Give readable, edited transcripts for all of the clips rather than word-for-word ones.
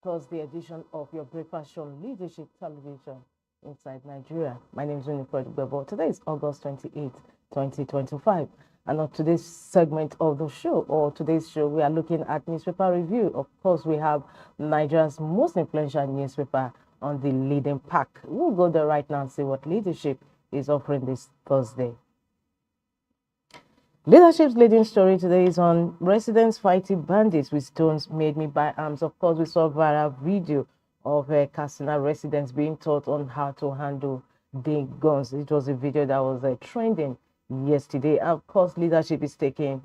Thursday edition of your breakfast show, Leadership Television inside Nigeria. My name is Winifred Bebo. Today is August 28th, 2025. And on today's segment of the show, or today's show, we are looking at newspaper review. Of course, we have Nigeria's most influential newspaper on the leading pack. We'll go there right now and see what leadership is offering this Thursday. Leadership's leading story today is on residents fighting bandits with stones made me by arms. Of course, we saw a viral video of Katsina residents being taught on how to handle the guns. It was a video that was trending yesterday. Of course, leadership is taking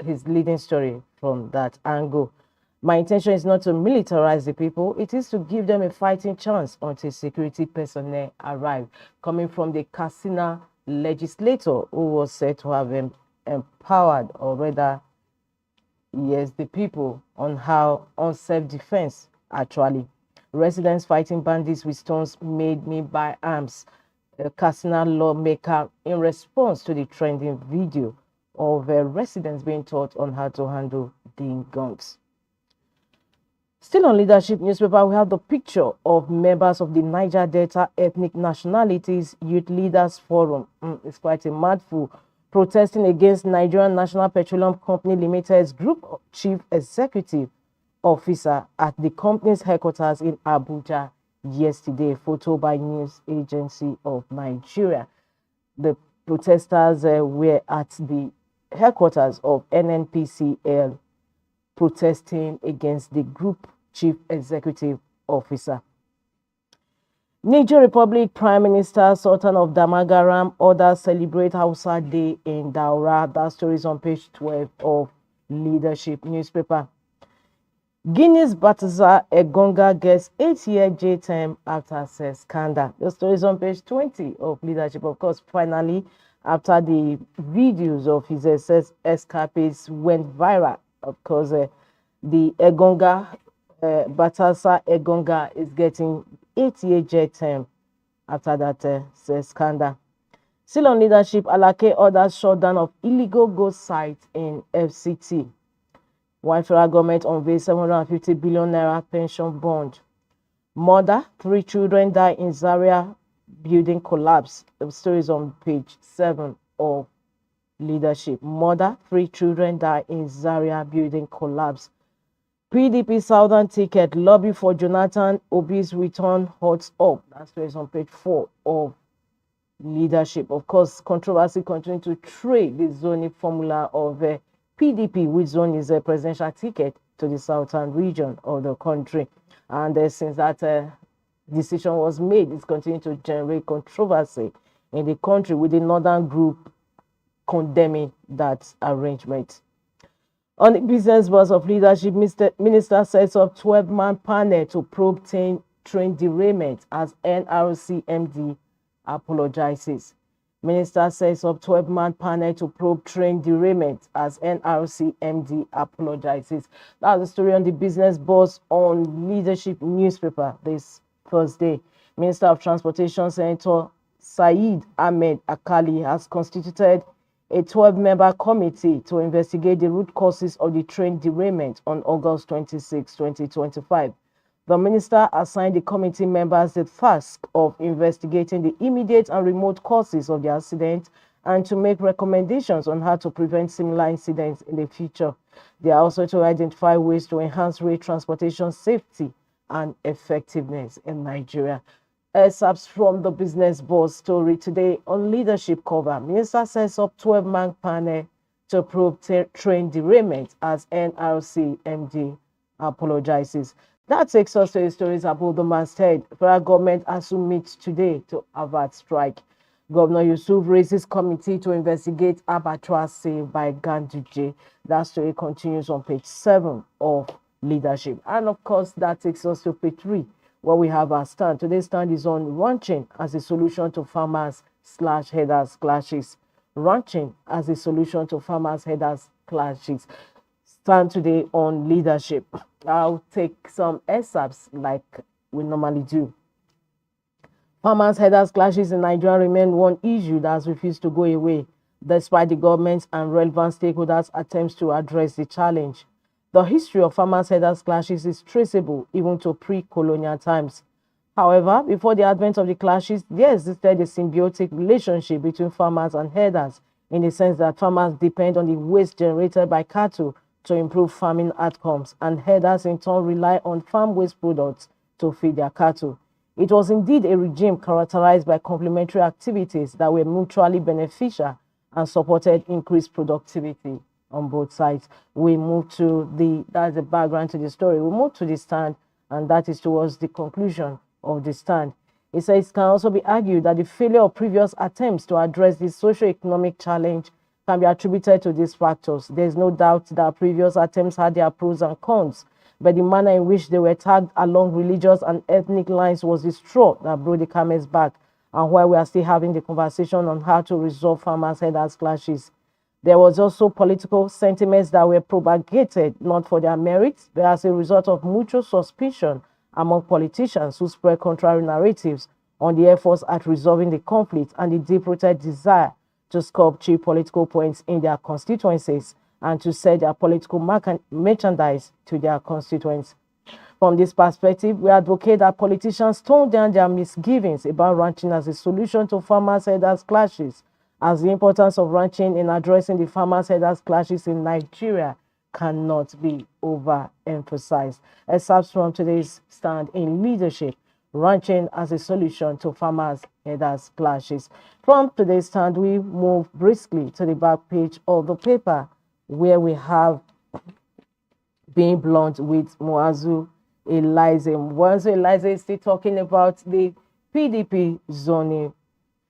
his leading story from that angle. My intention is not to militarize the people. It is to give them a fighting chance until security personnel arrive. Coming from the Katsina legislator who was said to have empowered, or rather, yes, the people on self-defense. Actually, residents fighting bandits with stones made me by arms. Katsina Lawmaker in response to the trending video of residents being taught on how to handle the guns. Still on leadership newspaper, we have the picture of members of the Niger Delta Ethnic Nationalities Youth Leaders Forum. It's quite a mouthful. Protesting against Nigerian National Petroleum Company Limited's Group Chief Executive Officer at the company's headquarters in Abuja yesterday. Photo by News Agency of Nigeria. The protesters were at the headquarters of NNPCL protesting against the Group Chief Executive Officer. Niger Republic Prime Minister Sultan of Damagaram orders celebrate Hausa Day in Daura. That story is on page 12 of Leadership newspaper. Guinea's Balthazar Engonga gets 8-year jail term after sex scandal. The story is on page 20 of Leadership. Of course, finally, after the videos of his escapades went viral, of course, the Engonga, Balthazar Engonga is getting 8-year jail term after that scandal. Still on leadership, Alake orders shutdown of illegal ghost sites in FCT. While federal government unveils 750 billion naira pension bond. Mother, 3 children die in Zaria building collapse. The story is on page 7 of Leadership. Mother, 3 children die in Zaria building collapse. PDP Southern ticket lobby for Jonathan Obi's return hots up. That story is on page 4 of Leadership. Of course, controversy continues to trade the zoning formula of PDP, which zone is a presidential ticket to the southern region of the country. And since that decision was made, it's continuing to generate controversy in the country, with the northern group condemning that arrangement. On the business bus of Leadership, Minister sets up 12-man panel to probe train derailment as NRC MD apologizes. Minister sets up 12-man panel to probe train derailment as NRC MD apologizes. That's the story on the business bus on Leadership newspaper this Thursday. Minister of Transportation, Senator Saeed Ahmed Akali, has constituted a 12-member committee to investigate the root causes of the train derailment on August 26, 2025. The minister assigned the committee members the task of investigating the immediate and remote causes of the accident and to make recommendations on how to prevent similar incidents in the future. They are also to identify ways to enhance rail transportation safety and effectiveness in Nigeria. Excerpts from the business board story today on Leadership cover. Minister sets up 12-man panel to probe train derailment as NRC MD apologizes. That takes us to the stories about the masthead. Federal government has to meet today to avert strike. Governor Yusuf raises committee to investigate abattoir saved by Ganduje. That story continues on page 7 of Leadership. And of course, that takes us to page 3, where we have our stand. Today's stand is on ranching as a solution to farmers/herders clashes. Ranching as a solution to farmers/herders clashes. Stand today on Leadership. I'll take some excerpts like we normally do. Farmers-herders clashes in Nigeria remain one issue that has refused to go away, despite the government and relevant stakeholders' attempts to address the challenge. The history of farmers-herders clashes is traceable even to pre-colonial times. However, before the advent of the clashes, there existed a symbiotic relationship between farmers and herders, in the sense that farmers depend on the waste generated by cattle to improve farming outcomes, and herders in turn rely on farm waste products to feed their cattle. It was indeed a regime characterized by complementary activities that were mutually beneficial and supported increased productivity on both sides. We move to that's the background to the story. We move to the stand, and that is towards the conclusion of the stand. It says it can also be argued that the failure of previous attempts to address this socio-economic challenge can be attributed to these factors. There's no doubt that previous attempts had their pros and cons, but the manner in which they were tagged along religious and ethnic lines was the straw that brought the camel's back. And while we are still having the conversation on how to resolve farmers-herders clashes, there was also political sentiments that were propagated not for their merits, but as a result of mutual suspicion among politicians who spread contrary narratives on the efforts at resolving the conflict and the deep-rooted desire to score cheap political points in their constituencies and to sell their political merchandise to their constituents. From this perspective, we advocate that politicians tone down their misgivings about ranching as a solution to farmers-herders clashes, as the importance of ranching in addressing the farmers-herders clashes in Nigeria cannot be overemphasized. Excerpts from today's stand in leadership, ranching as a solution to farmers-herders clashes. From today's stand, we move briskly to the back page of the paper, where we have Being Blunt with Muazu Eliza. Muazu Eliza is still talking about the PDP zoning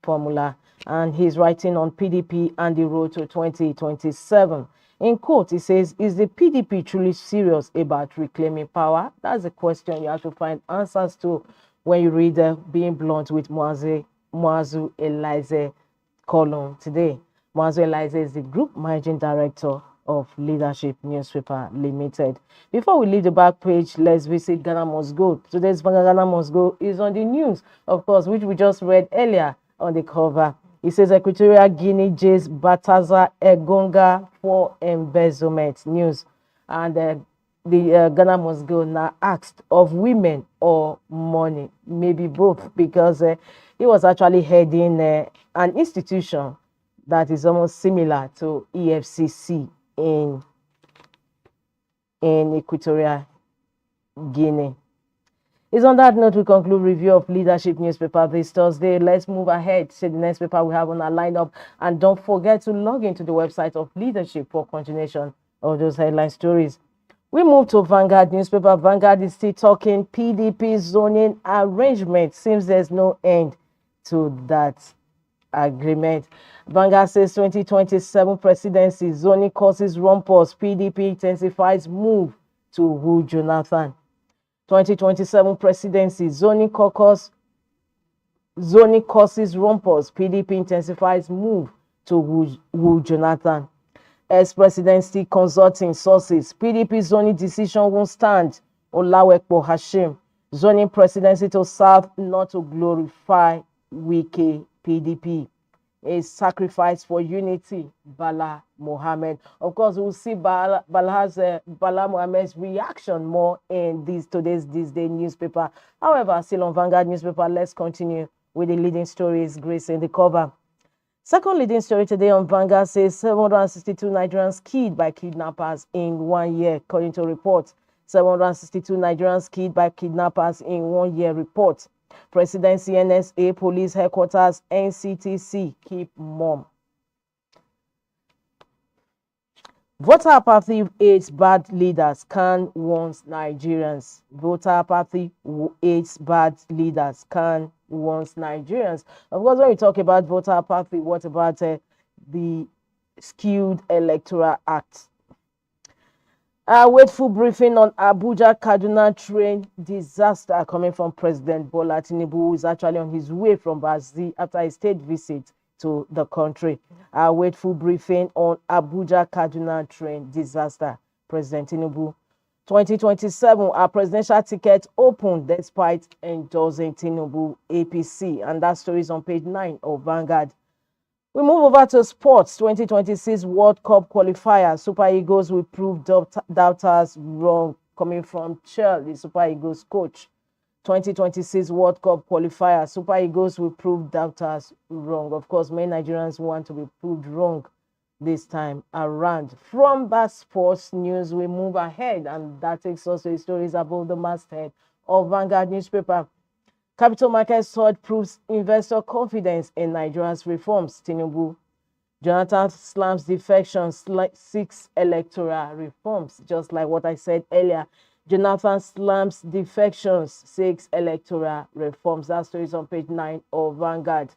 formula, and he's writing on PDP and the road to 2027. In quote, he says, "Is the PDP truly serious about reclaiming power?" That's a question you have to find answers to when you read Being Blunt with Muazu Eliza column today. Muazu Eliza is the Group Managing Director of Leadership Newspaper Limited. Before we leave the back page, let's visit Ghana Must Go. Today's Ghana Must Go is on the news, of course, which we just read earlier on the cover. It says Equatorial Guinea jails Bataza Egonga for embezzlement. News. And the Ghana Must Go now asked of women or money, maybe both, because he was actually heading an institution that is almost similar to EFCC in Equatorial Guinea. It's on that note we conclude review of Leadership Newspaper this Thursday. Let's move ahead to the next paper we have on our lineup. And don't forget to log into the website of Leadership for continuation of those headline stories. We move to Vanguard newspaper. Vanguard is still talking PDP zoning arrangement. Seems there's no end to that agreement. Vanguard says 2027 presidency zoning causes rumpus. PDP intensifies move to woo Jonathan. 2027 presidency zoning caucus zoning causes rumpus. PDP intensifies move to woo Jonathan. Ex-presidency consulting sources. PDP zoning decision won't stand. Olawekpo Hashim. Zoning presidency to serve, not to glorify Wike. PDP. A sacrifice for unity. Bala Mohammed. Of course, we'll see Bala Mohammed's reaction more in today's Day newspaper. However, still on Vanguard newspaper, let's continue with the leading stories gracing the cover. Second leading story today on Vanguard says 762 Nigerians killed by kidnappers in 1 year, according to reports. 762 Nigerians killed by kidnappers in 1 year report. Presidency, NSA, Police Headquarters, NCTC keep mum. Voter apathy aids bad leaders, can warns Nigerians. Voter apathy aids bad leaders, can warns Nigerians. Of course, when we talk about voter apathy, what about the skewed electoral act? Wait for briefing on Abuja Kaduna train disaster coming from President Bola Tinubu, who is actually on his way from Brazil after a state visit to the country. Wait for briefing on Abuja Kaduna train disaster. President Tinubu. 2027, our presidential ticket opened despite endorsing Tinubu APC. And that story is on page 9 of Vanguard. We move over to sports. 2026 World Cup qualifier. Super Eagles will prove doubters wrong. Coming from Chell, the Super Eagles coach. 2026 World Cup qualifier. Super Eagles will prove doubters wrong. Of course, many Nigerians want to be proved wrong this time around. From that sports news, we move ahead, and that takes us to the stories about the masthead of Vanguard newspaper. Capital market surge proves investor confidence in Nigeria's reforms. Tinubu. Jonathan slams defections, seeks electoral reforms. Just like what I said earlier, Jonathan slams defections, seeks electoral reforms. That story is on page 9 of Vanguard.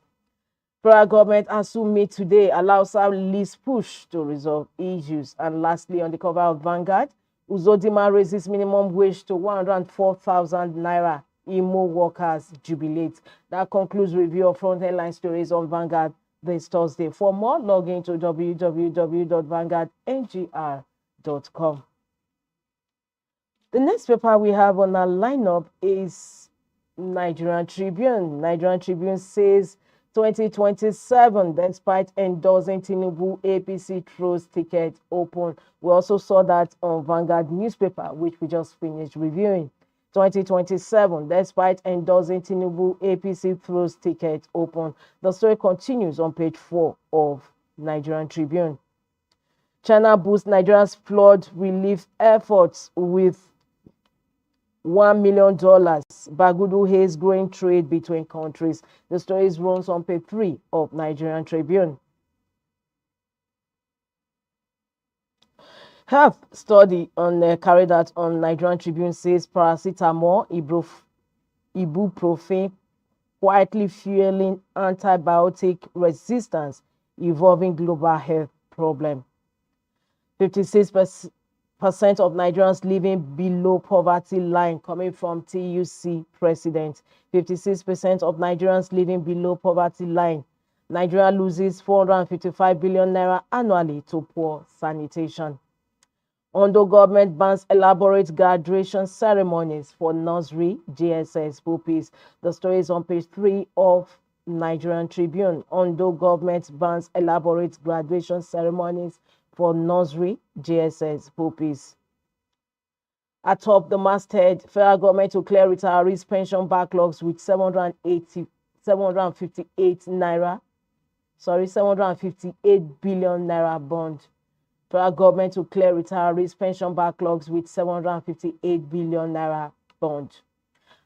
Federal government ASU meet today allows our least push to resolve issues. And lastly, on the cover of Vanguard, Uzodinma raises minimum wage to 104,000 naira. Imo workers jubilate. That concludes review of front headline stories on Vanguard this Thursday. For more, log into www.vanguardngr.com. The next paper we have on our lineup is Nigerian Tribune. Nigerian Tribune says 2027, despite endorsing Tinubu, APC throws ticket open. We also saw that on Vanguard newspaper, which we just finished reviewing. 2027, despite endorsing Tinubu, APC throws ticket open. The story continues on page 4 of Nigerian Tribune. China boosts Nigeria's flood relief efforts with $1 million. Bagudu haze growing trade between countries. The story runs on page 3 of Nigerian Tribune. Health study carried out on Nigerian Tribune says paracetamol, ibuprofen, quietly fueling antibiotic resistance, evolving global health problem. 56% of Nigerians living below poverty line, coming from TUC president. 56% of Nigerians living below poverty line. Nigeria loses 455 billion naira annually to poor sanitation. Ondo government bans elaborate graduation ceremonies for nursery, JSS pupils. The story is on page 3 of Nigerian Tribune. Ondo government bans elaborate graduation ceremonies for nursery, JSS pupils. Atop the masthead, federal government to clear retirees' pension backlogs with 758 billion naira bond. Federal government to clear retirees' pension backlogs with 758 billion naira bond.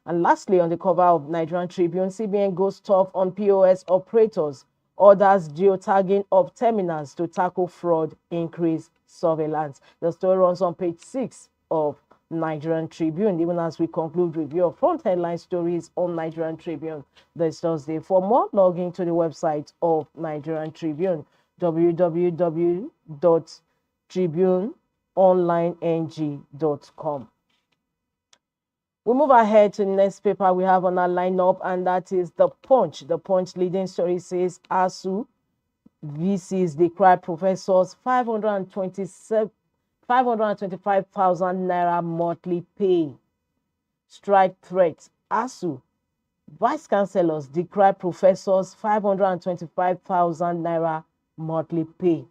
And lastly, on the cover of Nigerian Tribune, CBN goes tough on POS operators, orders geotagging of terminals to tackle fraud, increase surveillance. The story runs on page 6 of Nigerian Tribune, even as we conclude review of front headline stories on Nigerian Tribune this Thursday. For more, log into the website of Nigerian Tribune, www.tribuneonlineng.com. We move ahead to the next paper we have on our lineup, and that is The Punch. The Punch leading story says ASU VCs decry professors 525,000 naira monthly pay. Strike threat. ASU vice chancellors decry professors 525,000 naira monthly pay.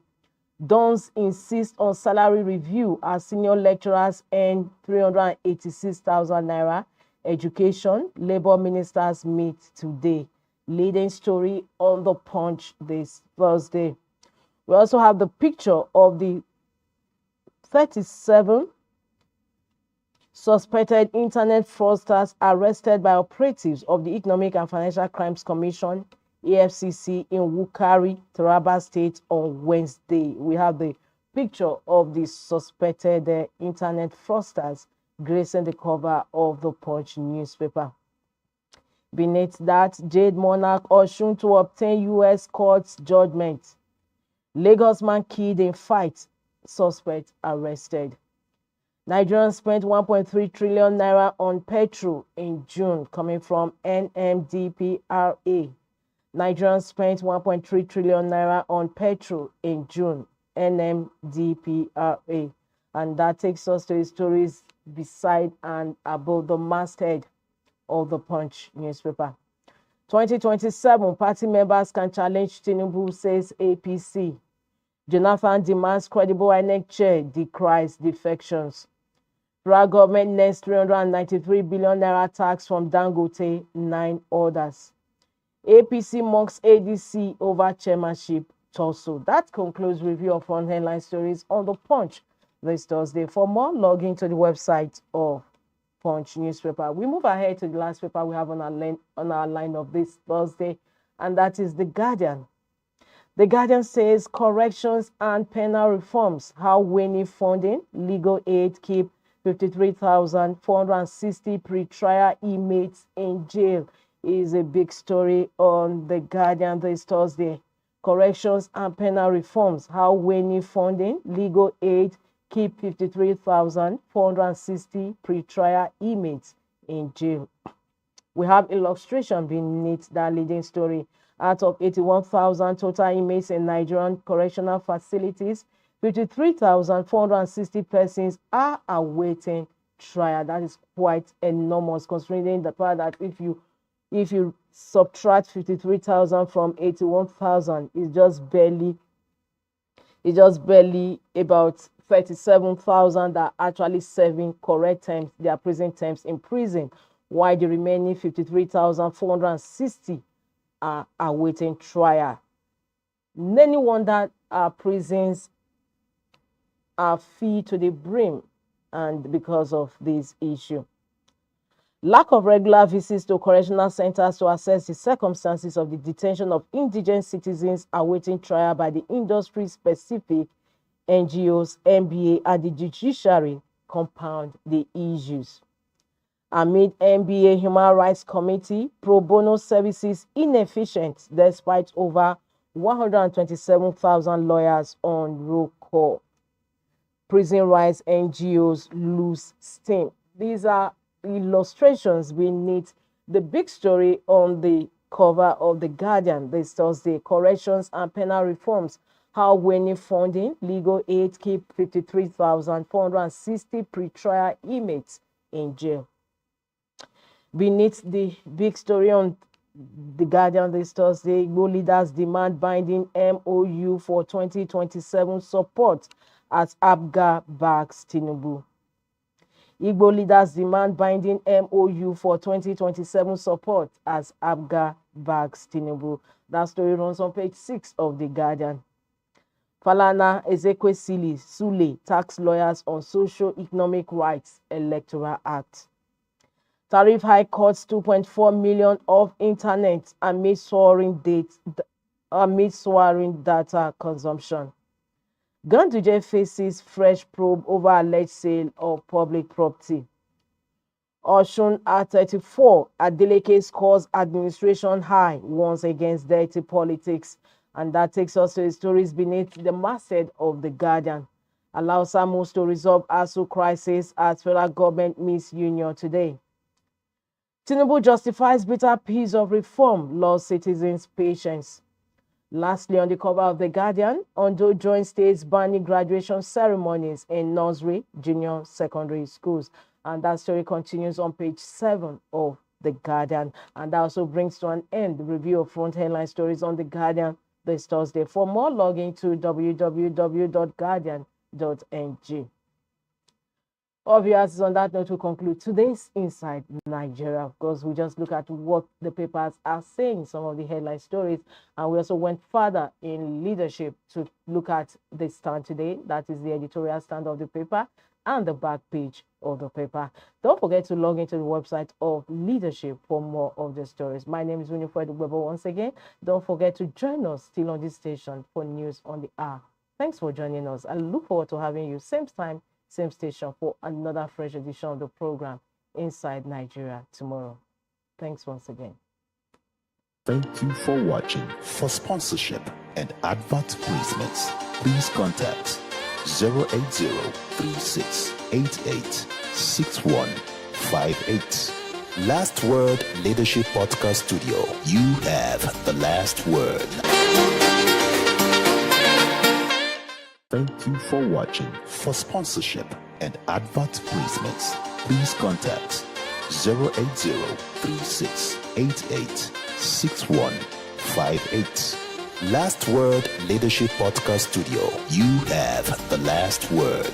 Dons insist on salary review as senior lecturers earn 386,000 naira. Education, Labour ministers meet today. Leading story on The Punch this Thursday. We also have the picture of the 37 suspected internet fraudsters arrested by operatives of the Economic and Financial Crimes Commission, EFCC, in Wukari, Taraba State on Wednesday. We have the picture of the suspected internet fraudsters gracing the cover of the Punch newspaper. Beneath that, Jade Monarch Oshun to obtain U.S. court's judgment. Lagos man killed in fight, suspect arrested. Nigerians spent 1.3 trillion naira on petrol in June, coming from NMDPRA. Nigerians spent 1.3 trillion naira on petrol in June, NMDPRA. And that takes us to the stories beside and above the masthead of the Punch newspaper. 2027, party members can challenge Tinubu, says APC. Jonathan demands credible INEC chair, decries defections. Federal government nets 393 billion naira tax from Dangote, 9 orders. APC mocks ADC over chairmanship tussle. That concludes review of front headline stories on the Punch this Thursday. For more, log into the website of Punch newspaper. We move ahead to the last paper we have on our line of this Thursday, and that is The Guardian. The Guardian says corrections and penal reforms, how winning funding, legal aid keep 53,460 pre-trial inmates in jail is a big story on The Guardian this Thursday. Corrections and penal reforms, how winning funding, legal aid keep 53,460 pre-trial inmates in jail. We have illustration beneath that leading story. Out of 81,000 total inmates in Nigerian correctional facilities, 53,460 persons are awaiting trial. That is quite enormous, considering the fact that if you subtract 53,000 from 81,000, it's just barely about 37,000 that are actually serving correct terms, their prison terms in prison, while the remaining 53,460 are awaiting trial. Many wonder our prisons are filled to the brim, and because of this issue. Lack of regular visits to correctional centers to assess the circumstances of the detention of indigent citizens awaiting trial by the industry-specific NGOs, NBA, and the judiciary compound the issues. Amid NBA Human Rights Committee, pro bono services inefficient despite over 127,000 lawyers on roll call. Prison rights NGOs lose steam. These are illustrations beneath the big story on the cover of The Guardian this Thursday. Corrections and penal reforms, how winning funding, legal aid keep 53,460 pre-trial inmates in jail. Beneath the big story on The Guardian this Thursday, Igbo leaders demand binding MOU for 2027 support as APGA backs Tinubu. Igbo leaders demand binding MOU for 2027 support as APGA backs Tinubu. That story runs on page 6 of The Guardian. Falana Ezekwesili Sule tax lawyers on socio-economic rights Electoral Act. Tariff hike cuts 2.4 million of internet amid soaring data consumption. Ganduje faces fresh probe over alleged sale of public property. Oshun at 34, Adeleke scores administration high once against dirty politics. And that takes us to the stories beneath the masthead of The Guardian. Allows Samus to resolve ASU crisis as federal government meets union today. Tinubu justifies bitter piece of reform, lost citizens' patience. Lastly, on the cover of The Guardian, Ondo joins states banning graduation ceremonies in nursery, junior, secondary schools. And that story continues on page 7 of The Guardian. And that also brings to an end the review of front headline stories on The Guardian this Thursday. For more, log into www.guardian.ng. Obviously, on that note, we conclude today's Inside Nigeria. Of course, we just look at what the papers are saying, some of the headline stories, and we also went further in leadership to look at the stand today. That is the editorial stand of the paper and the back page of the paper. Don't forget to log into the website of Leadership for more of the stories. My name is Winifred Weber once again. Don't forget to join us still on this station for news on the hour. Thanks for joining us. I look forward to having you same time, same station for another fresh edition of the program Inside Nigeria tomorrow. Thanks once again. Thank you for watching. For sponsorship and advert placements, please contact 080-3688-6158. Last Word Leadership Podcast Studio. You have the last word. Thank you for watching. For sponsorship and advert placements, please contact 080-3688-6158. Last Word Leadership Podcast Studio. You have the last word.